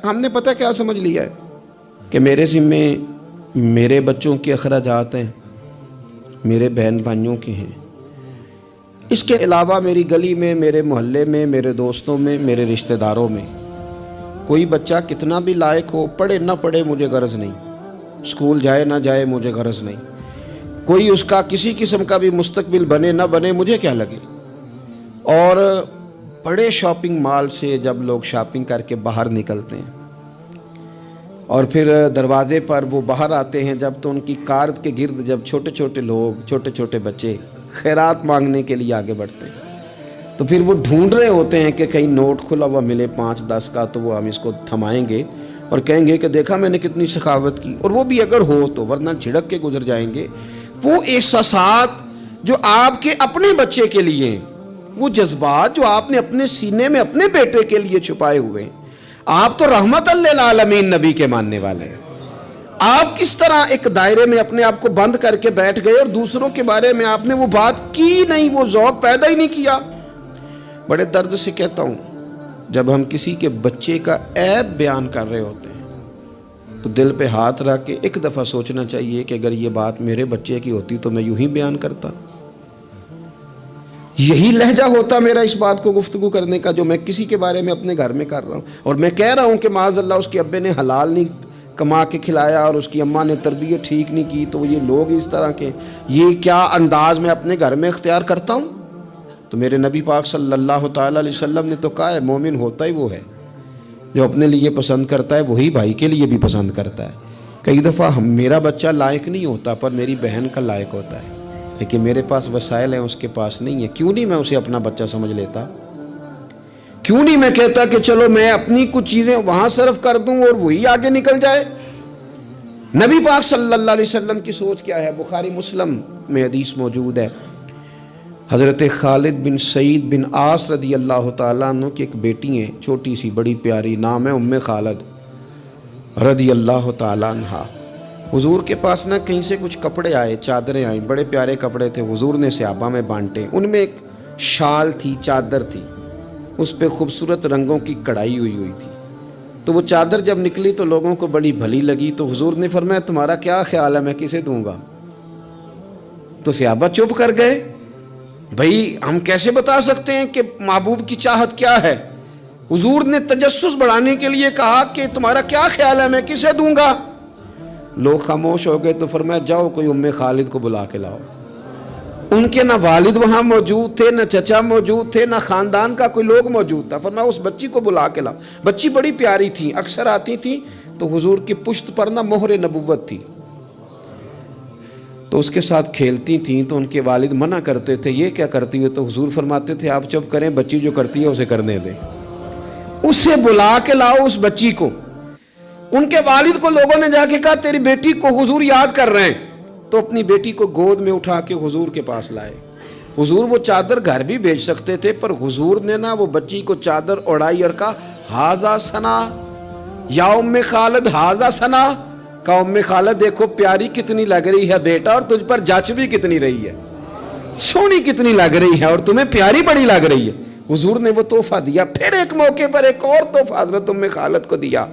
ہم نے پتہ کیا سمجھ لیا ہے کہ میرے ذمے میرے بچوں کے اخراجات ہیں، میرے بہن بھائیوں کے ہیں، اس کے علاوہ میری گلی میں، میرے محلے میں، میرے دوستوں میں، میرے رشتہ داروں میں کوئی بچہ کتنا بھی لائق ہو، پڑھے نہ پڑھے مجھے غرض نہیں، اسکول جائے نہ جائے مجھے غرض نہیں، کوئی اس کا کسی قسم کا بھی مستقبل بنے نہ بنے مجھے کیا لگے۔ اور بڑے شاپنگ مال سے جب لوگ شاپنگ کر کے باہر نکلتے ہیں اور پھر دروازے پر وہ باہر آتے ہیں جب، تو ان کی کار کے گرد جب چھوٹے چھوٹے لوگ، چھوٹے چھوٹے بچے خیرات مانگنے کے لیے آگے بڑھتے ہیں، تو پھر وہ ڈھونڈ رہے ہوتے ہیں کہ کہیں نوٹ کھلا ہوا ملے 5-10 کا، تو وہ ہم اس کو تھمائیں گے اور کہیں گے کہ دیکھا میں نے کتنی سخاوت کی، اور وہ بھی اگر ہو تو، ورنہ جھڑک کے گزر جائیں گے۔ وہ احساسات جو آپ کے اپنے بچے کے لیے ہیں، وہ جذبات جو آپ نے اپنے سینے میں اپنے بیٹے کے لیے چھپائے ہوئے ہیں، آپ تو رحمت للعالمین نبی کے ماننے والے ہیں، آپ کس طرح ایک دائرے میں اپنے آپ کو بند کر کے بیٹھ گئے اور دوسروں کے بارے میں آپ نے وہ بات کی نہیں، وہ ذوق پیدا ہی نہیں کیا۔ بڑے درد سے کہتا ہوں، جب ہم کسی کے بچے کا عیب بیان کر رہے ہوتے ہیں تو دل پہ ہاتھ رکھ کے ایک دفعہ سوچنا چاہیے کہ اگر یہ بات میرے بچے کی ہوتی تو میں یوں ہی بیان کرتا، یہی لہجہ ہوتا میرا اس بات کو گفتگو کرنے کا جو میں کسی کے بارے میں اپنے گھر میں کر رہا ہوں، اور میں کہہ رہا ہوں کہ معاذ اللہ اس کے ابے نے حلال نہیں کما کے کھلایا اور اس کی اماں نے تربیت ٹھیک نہیں کی، تو یہ لوگ اس طرح کے، یہ کیا انداز میں اپنے گھر میں اختیار کرتا ہوں؟ تو میرے نبی پاک صلی اللہ تعالیٰ علیہ وسلم نے تو کہا ہے، مومن ہوتا ہی وہ ہے جو اپنے لیے پسند کرتا ہے وہی بھائی کے لیے بھی پسند کرتا ہے۔ کئی دفعہ میرا بچہ لائق نہیں ہوتا پر میری بہن کا لائق ہوتا ہے، لیکن میرے پاس وسائل ہیں اس کے پاس نہیں ہے، کیوں نہیں میں اسے اپنا بچہ سمجھ لیتا؟ کیوں نہیں میں کہتا کہ چلو میں اپنی کچھ چیزیں وہاں صرف کر دوں اور وہی آگے نکل جائے؟ نبی پاک صلی اللہ علیہ وسلم کی سوچ کیا ہے؟ بخاری مسلم میں حدیث موجود ہے، حضرت خالد بن سعید بن عاص رضی اللہ تعالیٰ عنہ کی ایک بیٹی ہیں، چھوٹی سی بڑی پیاری، نام ہے ام خالد رضی اللہ تعالیٰ عنہ۔ حضور کے پاس نہ کہیں سے کچھ کپڑے آئے، چادریں آئیں، بڑے پیارے کپڑے تھے، حضور نے صحابہ میں بانٹے، ان میں ایک شال تھی، چادر تھی، اس پہ خوبصورت رنگوں کی کڑھائی ہوئی تھی، تو وہ چادر جب نکلی تو لوگوں کو بڑی بھلی لگی، تو حضور نے فرمایا تمہارا کیا خیال ہے میں کسے دوں گا؟ تو صحابہ چپ کر گئے، بھئی ہم کیسے بتا سکتے ہیں کہ محبوب کی چاہت کیا ہے؟ حضور نے تجسس بڑھانے کے لیے کہا کہ تمہارا کیا خیال ہے میں کسے دوں گا؟ لوگ خاموش ہو گئے، تو فرمایا جاؤ کوئی ام خالد کو بلا کے لاؤ۔ ان کے نہ والد وہاں موجود تھے، نہ چچا موجود تھے، نہ خاندان کا کوئی لوگ موجود تھا، فرمایا اس بچی کو بلا کے لاؤ۔ بچی بڑی پیاری تھی، اکثر آتی تھی تو حضور کی پشت پر نہ مہر نبوت تھی، تو اس کے ساتھ کھیلتی تھیں، تو ان کے والد منع کرتے تھے یہ کیا کرتی ہو؟ تو حضور فرماتے تھے آپ چپ کریں، بچی جو کرتی ہے اسے کرنے دیں، اسے بلا کے لاؤ اس بچی کو۔ ان کے والد کو لوگوں نے جا کے کہا تیری بیٹی کو حضور یاد کر رہے ہیں، تو اپنی بیٹی کو گود میں اٹھا کے حضور کے پاس لائے۔ حضور وہ چادر گھر بھی بھیج سکتے تھے، پر حضور نے نا وہ بچی کو چادر اڑائی اور کہا ہاذا ثنا یا ام خالد ہاذا ثنا، کہا ام خالد دیکھو پیاری کتنی لگ رہی ہے بیٹا، اور تجھ پر جچ بھی کتنی رہی ہے، سونی کتنی لگ رہی ہے، اور تمہیں پیاری بڑی لگ رہی ہے۔ حضور نے وہ تحفہ دیا، پھر ایک موقع پر ایک اور تحفہ حضرت ام خالد کو دیا،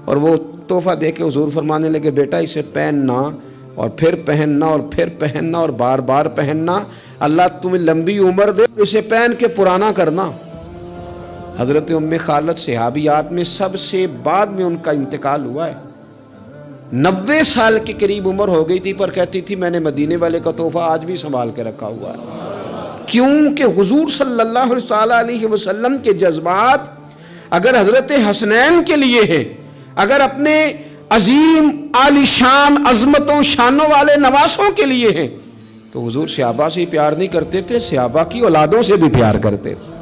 اور وہ تحفہ دے کے حضور فرمانے لگے بیٹا اسے پہننا اور پھر پہننا اور پھر پہننا اور بار بار پہننا، اللہ تمہیں لمبی عمر دے، اسے پہن کے پرانا کرنا۔ حضرت ام خالد صحابیات میں سب سے بعد میں ان کا انتقال ہوا ہے، 90 سال کے قریب عمر ہو گئی تھی، پر کہتی تھی میں نے مدینے والے کا تحفہ آج بھی سنبھال کے رکھا ہوا ہے، کیونکہ حضور صلی اللہ علیہ وسلم کے جذبات اگر حضرت حسنین کے لیے ہیں، اگر اپنے عظیم عالی شان عظمتوں شانوں والے نواسوں کے لیے ہیں، تو حضور صحابہ سے پیار نہیں کرتے تھے، صحابہ کی اولادوں سے بھی پیار کرتے تھے۔